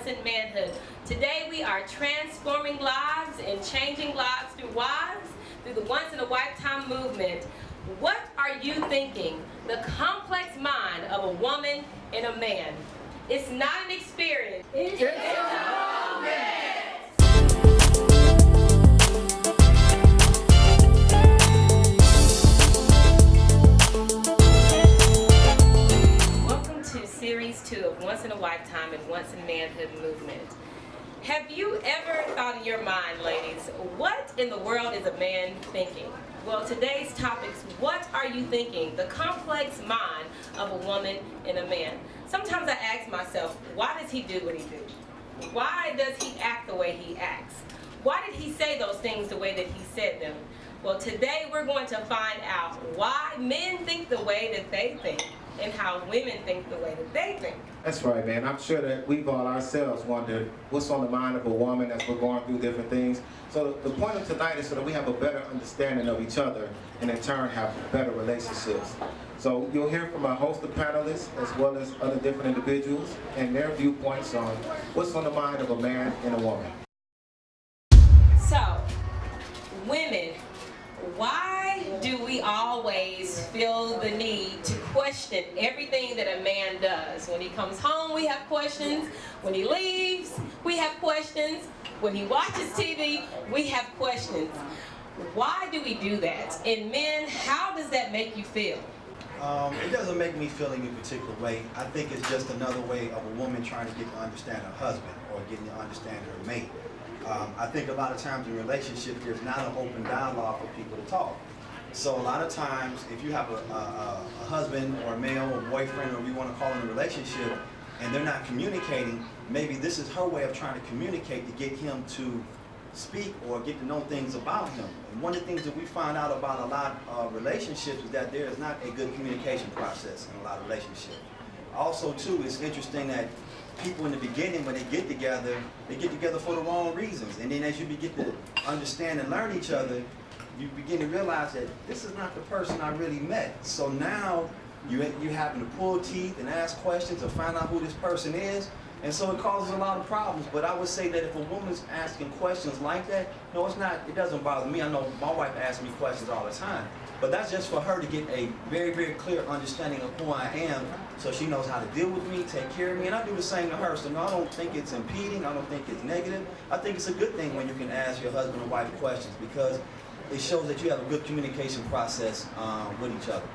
Once in Manhood. Today we are transforming lives and changing lives through wives, through the Once in a Lifetime movement. What are you thinking? The complex mind of a woman and a man. It's not an experience. It's a moment. Series 2 of Once in a Lifetime and Once in Manhood movement. Have you ever thought in your mind, ladies, what in the world is a man thinking? Well, today's topic is what are you thinking? The complex mind of a woman and a man. Sometimes I ask myself, why does he do what he do? Why does he act the way he acts? Why did he say those things the way that he said them? Well, today we're going to find out why men think the way that they think and how women think the way that they think. That's right, man. I'm sure that we've all ourselves wondered what's on the mind of a woman as we're going through different things. So the point of tonight is so that we have a better understanding of each other and in turn have better relationships. So you'll hear from a host of panelists as well as other different individuals and their viewpoints on what's on the mind of a man and a woman. So, women, why do we always feel the need to question everything that a man does? When he comes home, we have questions. When he leaves, we have questions. When he watches TV, we have questions. Why do we do that? And men, how does that make you feel? It doesn't make me feel any particular way. I think it's just another way of a woman trying to get to understand her husband or getting to understand her mate. I think a lot of times in relationships, there's not an open dialogue for people to talk. So a lot of times, if you have a husband or a male or boyfriend or you want to call it a relationship, and they're not communicating, maybe this is her way of trying to communicate to get him to speak or get to know things about him. And one of the things that we find out about a lot of relationships is that there is not a good communication process in a lot of relationships. Also, too, it's interesting that people in the beginning, when they get together for the wrong reasons. And then as you begin to understand and learn each other, you begin to realize that this is not the person I really met. So now you having to pull teeth and ask questions to find out who this person is. And so it causes a lot of problems. But I would say that if a woman's asking questions like that, no, it doesn't bother me. I know my wife asks me questions all the time. But that's just for her to get a very, very clear understanding of who I am, so she knows how to deal with me, take care of me, and I do the same to her. So no, I don't think it's impeding, I don't think it's negative. I think it's a good thing when you can ask your husband or wife questions, because it shows that you have a good communication process with each other.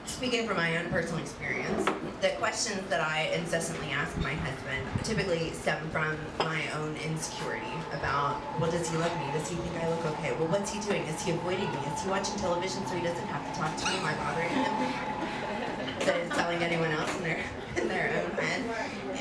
Speaking from my own personal experience, the questions that I incessantly ask my husband typically stem from my own insecurity about, well, does he love me? Does he think I look okay? Well, what's he doing? Is he avoiding me? Is he watching television so he doesn't have to talk to me? Am I bothering him? Instead of telling anyone else in their own head.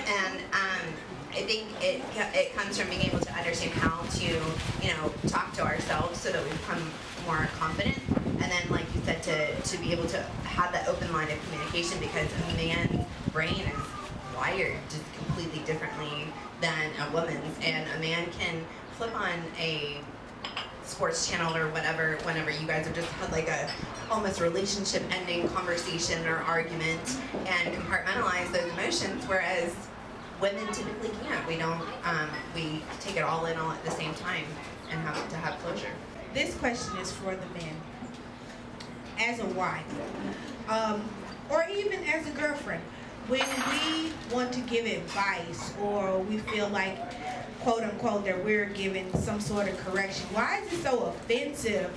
And I think it comes from being able to understand how to, talk to ourselves so that we become more confident. And then, like you said, to be able to have that open line of communication, because a man's brain is wired just completely differently than a woman's. And a man can flip on a sports channel or whatever whenever you guys have just had like a almost relationship ending conversation or argument and compartmentalize those emotions, whereas women typically can't. We don't, we take it all in all at the same time and have to have closure. This question is for the men. As a wife, or even as a girlfriend, when we want to give advice or we feel like, quote unquote, that we're giving some sort of correction, why is it so offensive,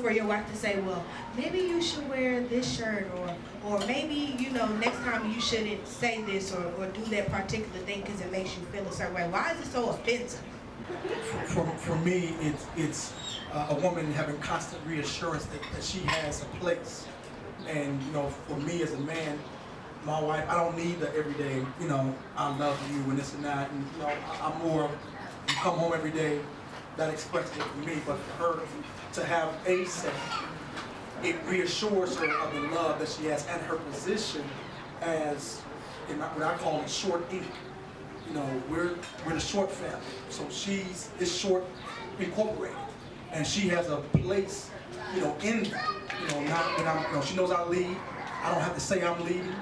for your wife to say, well, maybe you should wear this shirt, or maybe, next time you shouldn't say this or do that particular thing because it makes you feel a certain way? Why is it so offensive? For me, it's a woman having constant reassurance that she has a place. And, for me as a man, my wife, I don't need the everyday, I love you and this and that. And, I'm more, you come home every day, that expresses it for me. But for her to have a say, it reassures her of the love that she has and her position as, what I call it, short E. We're the Short family. So it's Short Incorporated. And she has a place, in that. Not when she knows I lead. I don't have to say I'm leading.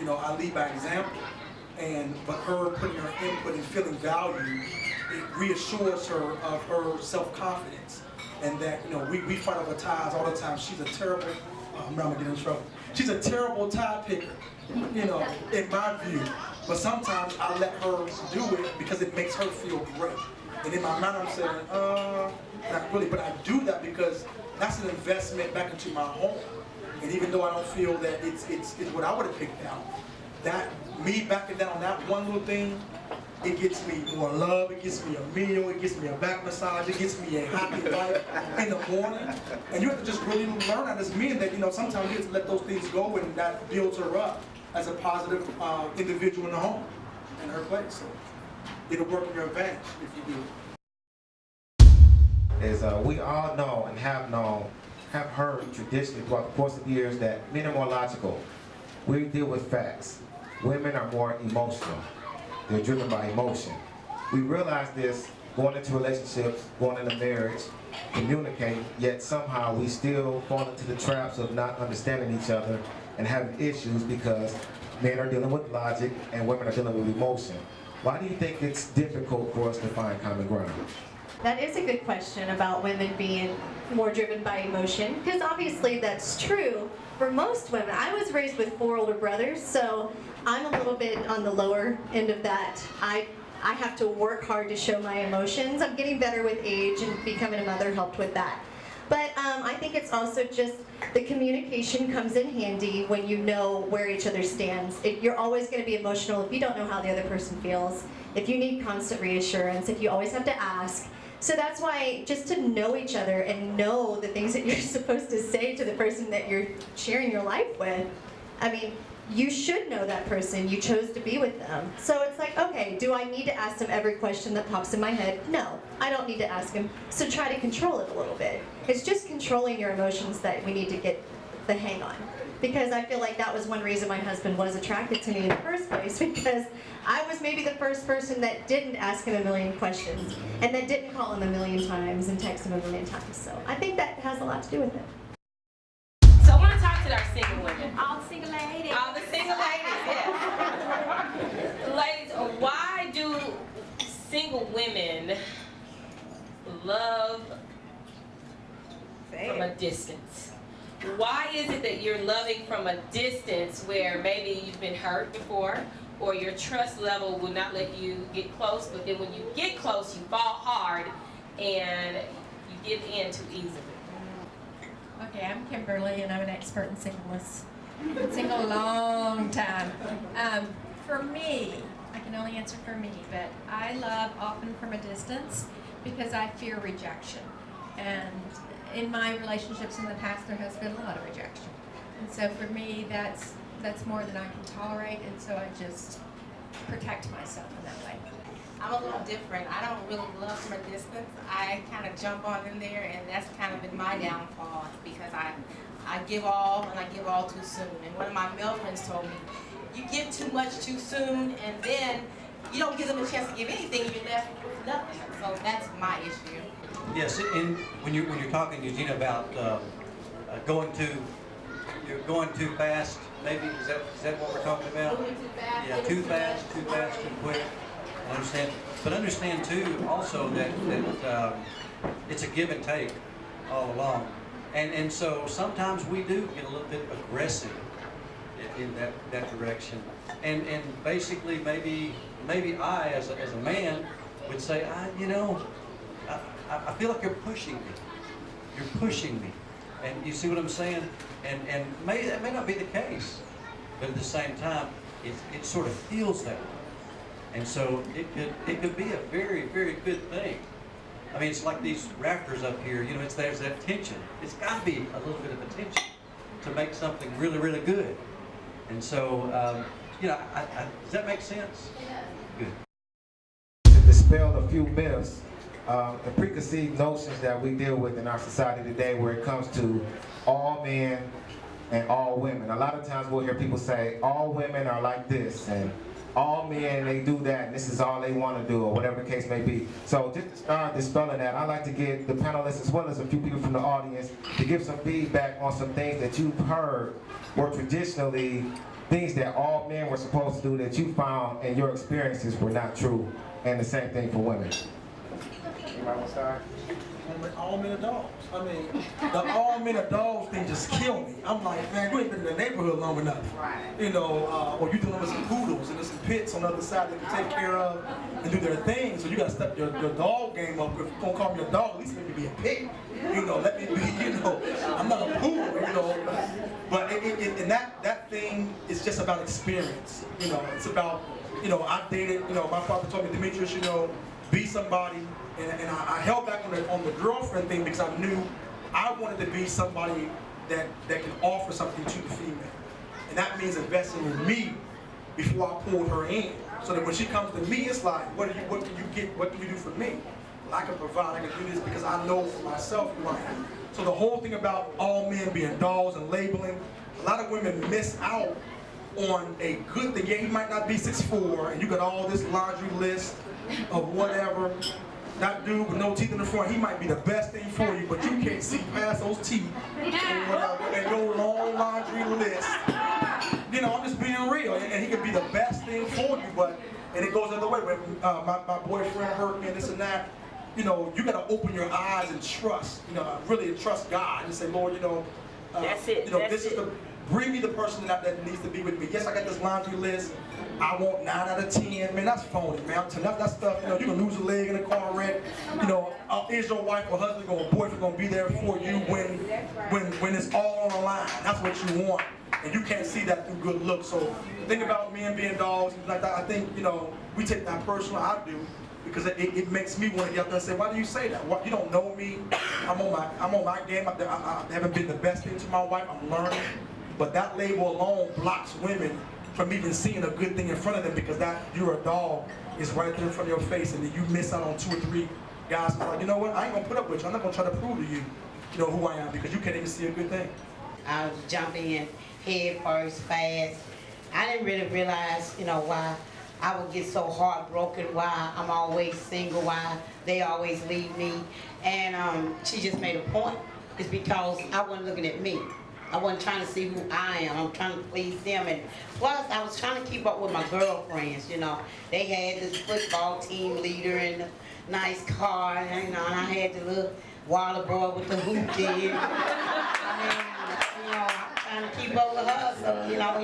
I lead by example. but her putting her input and feeling valued, it reassures her of her self-confidence. And that, you know, we fight over ties all the time. She's a terrible, I'm gonna get in trouble. She's a terrible tie picker, you know, in my view. But sometimes I let her do it because it makes her feel great. And in my mind I'm saying, not really, but I do that because that's an investment back into my home. And even though I don't feel that it's what I would have picked out, that me backing down on that one little thing, it gets me more love, it gets me a meal, it gets me a back massage, it gets me a happy life in the morning. And you have to just really learn that as men that, you know, sometimes you have to let those things go, and that builds her up as a positive individual in the home, in her place. So it'll work in your advantage if you do it. Is we all know and have heard traditionally throughout the course of years that men are more logical. We deal with facts. Women are more emotional. They're driven by emotion. We realize this going into relationships, going into marriage, communicate, yet somehow we still fall into the traps of not understanding each other and having issues because men are dealing with logic and women are dealing with emotion. Why do you think it's difficult for us to find common ground? That is a good question about women being more driven by emotion, because obviously that's true for most women. I was raised with 4 older brothers, so I'm a little bit on the lower end of that. I have to work hard to show my emotions. I'm getting better with age, and becoming a mother helped with that. But I think it's also just the communication comes in handy when you know where each other stands. You're always going to be emotional if you don't know how the other person feels, if you need constant reassurance, if you always have to ask. So that's why just to know each other and know the things that you're supposed to say to the person that you're sharing your life with, I mean, you should know that person. You chose to be with them. So it's like, okay, do I need to ask them every question that pops in my head? No, I don't need to ask them. So try to control it a little bit. It's just controlling your emotions that we need to get the hang on. Because I feel like that was one reason my husband was attracted to me in the first place, because I was maybe the first person that didn't ask him a million questions and that didn't call him a million times and text him a million times. So I think that has a lot to do with it. So I want to talk to our single women. All the single ladies. All the single ladies, yeah. Ladies, why do single women love from a distance? Why is it that you're loving from a distance where maybe you've been hurt before, or your trust level will not let you get close, but then when you get close, you fall hard and you give in too easily? Okay, I'm Kimberly, and I'm an expert in singleness. I've been single a long time. For me, I can only answer for me, but I love often from a distance because I fear rejection. And in my relationships in the past, there has been a lot of rejection. And so for me, that's more than I can tolerate, and so I just protect myself in that way. I'm a little different. I don't really love from a distance. I kind of jump on in there, and that's kind of been my downfall because I give all, and I give all too soon. And one of my male friends told me, you give too much too soon, and then you don't give them a chance to give anything, you're left with nothing. So that's my issue. Yes, and when you're talking, Eugenia, about going too fast, maybe is that what we're talking about? Moving too fast. Yeah, too fast, too quick. I understand, but understand too also that it's a give and take all along, and so sometimes we do get a little bit aggressive in that direction, and basically maybe I as a man would say, I feel like you're pushing me, and you see what I'm saying, and maybe that may not be the case, but at the same time it sort of feels that way. And so it could be a very, very good thing. I mean, it's like these rafters up here, there's that tension. It's got to be a little bit of a tension to make something really, really good. And so, does that make sense? Good. To dispel a few myths, the preconceived notions that we deal with in our society today where it comes to all men and all women. A lot of times we'll hear people say, all women are like this, and all men, they do that, and this is all they want to do, or whatever the case may be. So just to start dispelling that, I'd like to get the panelists as well as a few people from the audience to give some feedback on some things that you've heard were traditionally things that all men were supposed to do that you found in your experiences were not true, and the same thing for women? Anybody want to start? All men are dogs. I mean, the all men are dogs thing just kill me. I'm like, man, you ain't been in the neighborhood long enough. Right. You know, or you dealing with some poodles and there's some pits on the other side that can take care of and do their thing. So you gotta step your dog game up. If you're gonna call me a dog, at least let me be a pig. You know, let me be, you know, I'm not a poodle, you know. But and that thing is just about experience. You know, it's about, you know, I dated, you know, my father told me, Demetrius, you know, be somebody. And I held back on the girlfriend thing because I knew I wanted to be somebody that can offer something to the female. And that means investing in me before I pulled her in. So that when she comes to me, it's like, what can you get, what can you do for me? Well, I can provide, I can do this because I know for myself who I am. So the whole thing about all men being dogs and labeling, a lot of women miss out on a good thing. Yeah, he might not be 6'4", and you got all this laundry list of whatever. That dude with no teeth in the front, he might be the best thing for you, but you can't see past those teeth and whatever, and your long laundry list. You know, I'm just being real, and he could be the best thing for you, but, and it goes the other way. When my boyfriend hurt me and this and that, you know, you gotta open your eyes and trust, you know, really trust God and say, Lord, you know, that's it. You know, That's this is bring me the person that needs to be with me. Yes, I got this laundry list. I want 9 out of 10. Man, that's phony, man. I'm telling you, that stuff, you know, you can lose a leg in a car wreck. You know, is your wife or husband or boyfriend gonna be there for you when it's all on the line? That's what you want. And you can't see that through good looks. So think about men being dogs and like that. I think, you know, we take that personal, I do, because it makes me want to get up there and say, why do you say that? What, you don't know me. I'm on my game. I haven't been the best thing to my wife. I'm learning. But that label alone blocks women from even seeing a good thing in front of them because that you're a dog is right there in front of your face, and then you miss out on 2 or 3 guys who are like, you know what, I ain't gonna put up with you. I'm not gonna try to prove to you, you know, who I am because you can't even see a good thing. I was jumping in head first, fast. I didn't really realize, you know, why I would get so heartbroken, why I'm always single, why they always leave me. And she just made a point. It's because I wasn't looking at me. I wasn't trying to see who I am. I'm trying to please them. And plus, I was trying to keep up with my girlfriends, you know. They had this football team leader and a nice car, and, you know, and I had the little water boy with the hoop in. I mean, you know, I'm trying to keep up with her. So, you know,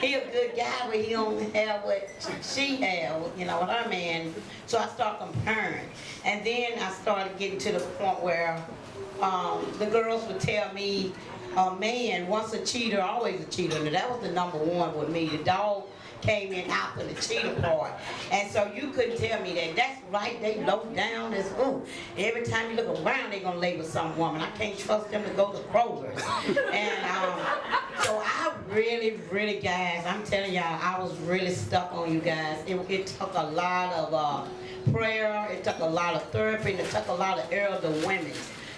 he a good guy, but he don't have what she had, you know, with her man. So I started comparing. And then I started getting to the point where the girls would tell me, a man, once a cheater, always a cheater. And that was the #1 with me. The dog came in after the cheater part. And so you couldn't tell me that. That's right, they low down as ooh. Every time you look around, they're gonna label some woman. I can't trust them to go to Kroger's. And so I really, guys, I'm telling y'all, I was really stuck on you guys. It took a lot of prayer, it took a lot of therapy, and it took a lot of elder women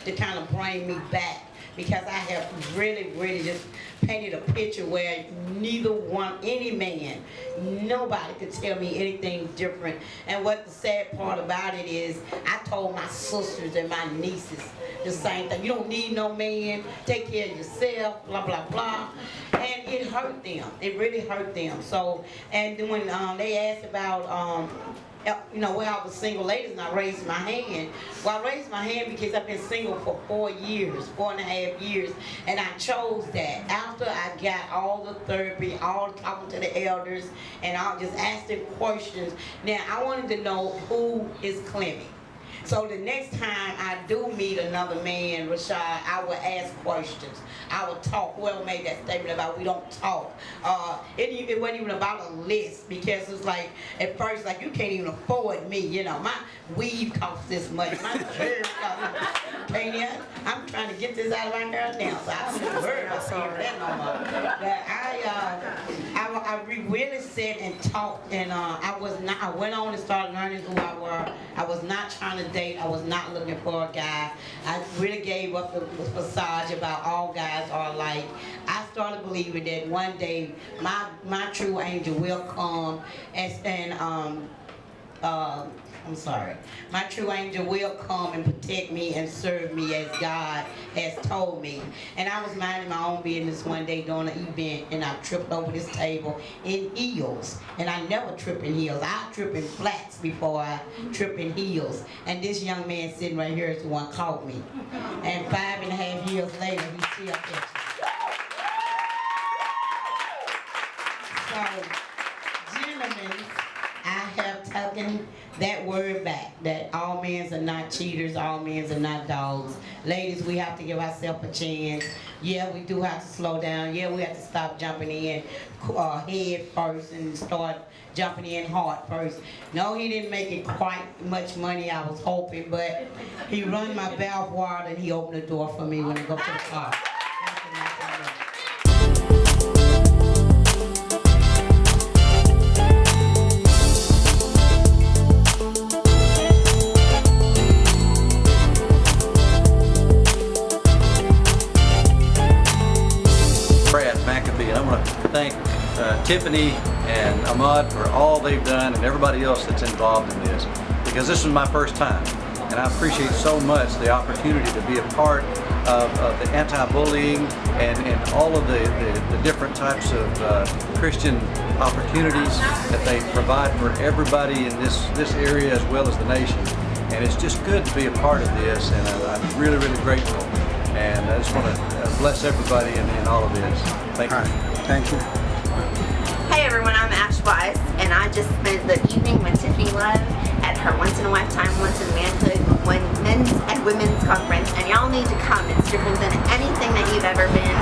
to kind of bring me back. Because I have really just painted a picture where neither one, any man, nobody could tell me anything different. And what the sad part about it is, I told my sisters and my nieces the same thing. You don't need no man, take care of yourself, blah, blah, blah. And it hurt them, it really hurt them. So, and then when they asked about, you know, where I was single ladies, and I raised my hand. Well, I raised my hand because I've been single for 4.5 years, and I chose that after I got all the therapy, all talking to the elders, and I just asking questions. Now, I wanted to know who is Clemmy. So the next time I do meet another man, Rashad, I will ask questions. I will talk. Whoever made that statement about we don't talk. It wasn't even about a list because it's like, at first, like, you can't even afford me. You know, my weave costs this much. My hair costs can't even. I'm trying to get this out of my hair now, so I don't worry about that no more. But I really sat and talked, and I went on and started learning who I were. I was not trying to date. I was not looking for a guy. I really gave up the facade about all guys are alike. I started believing that one day my true angel will come and I'm sorry. My true angel will come and protect me and serve me as God has told me. And I was minding my own business one day during an event, and I tripped over this table in heels. And I never trip in heels. I trip in flats before I trip in heels. And this young man sitting right here is the one caught me. And 5.5 years later, he's still catching. So, gentlemen, I have taken that word back, that all men are not cheaters, all men are not dogs. Ladies, we have to give ourselves a chance. Yeah, we do have to slow down. Yeah, we have to stop jumping in head first and start jumping in heart first. No, he didn't make it quite much money I was hoping, but he run my valve wire and he opened the door for me when I go to the car. And I want to thank Tiffany and Ahmad for all they've done and everybody else that's involved in this, because this is my first time, and I appreciate so much the opportunity to be a part of the anti-bullying and all of the different types of Christian opportunities that they provide for everybody in this area as well as the nation. And it's just good to be a part of this, and I'm really, really grateful. And I just want to bless everybody in all of this. Thank you. All right. Thank you. Hey everyone, I'm Ash Wise, and I just spent the evening with Tiffany Love at her Once in a Lifetime, Once in Manhood Men's and Women's Conference, and y'all need to come. It's different than anything that you've ever been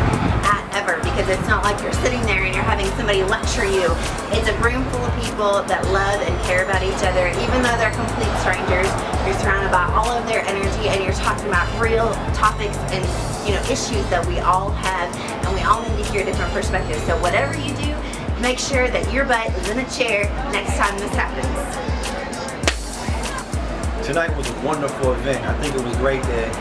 at ever, because it's not like you're sitting there and you're having somebody lecture you. It's a room full of people that love and care about each other. Even though they're complete strangers, you're surrounded by all of their energy, and you're talking about real topics and issues that we all have, and we all need to hear different perspectives. So whatever you do, make sure that your butt is in a chair next time this happens. Tonight was a wonderful event. I think it was great that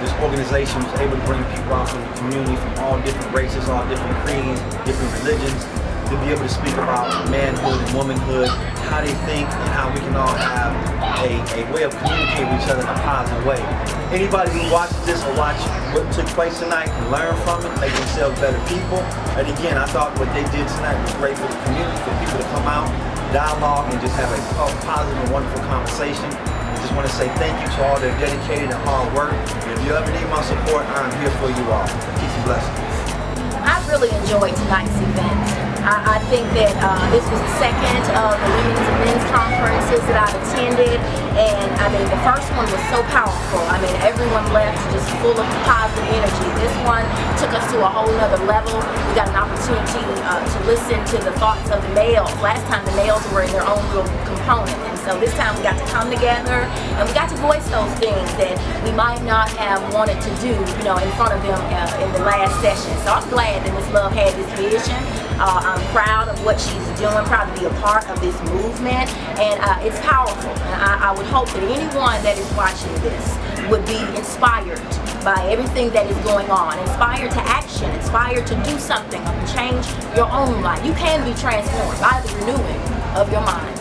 this organization was able to bring people out from the community from all different races, all different creeds, different religions, to be able to speak about manhood and womanhood, how they think, and how we can all have a way of communicating with each other in a positive way. Anybody who watches this or watch what took place tonight can learn from it, make themselves better people. And again, I thought what they did tonight was great for the community, for people to come out, dialogue, and just have a positive and wonderful conversation. I just want to say thank you to all their dedicated and hard work. If you ever need my support, I'm here for you all. Peace and blessings. I really enjoyed tonight's event. I think that this was the second of the women's and men's conferences that I've attended, and I mean the first one was so powerful. I mean everyone left just full of positive energy. This one took us to a whole other level. We got an opportunity to listen to the thoughts of the males. Last time the males were in their own little component, and so this time we got to come together and we got to voice those things that we might not have wanted to do, in front of them in the last session. So I'm glad that Ms. Love had this vision. I'm proud of what she's doing, proud to be a part of this movement, and it's powerful. And I would hope that anyone that is watching this would be inspired by everything that is going on, inspired to action, inspired to do something, change your own life. You can be transformed by the renewing of your mind.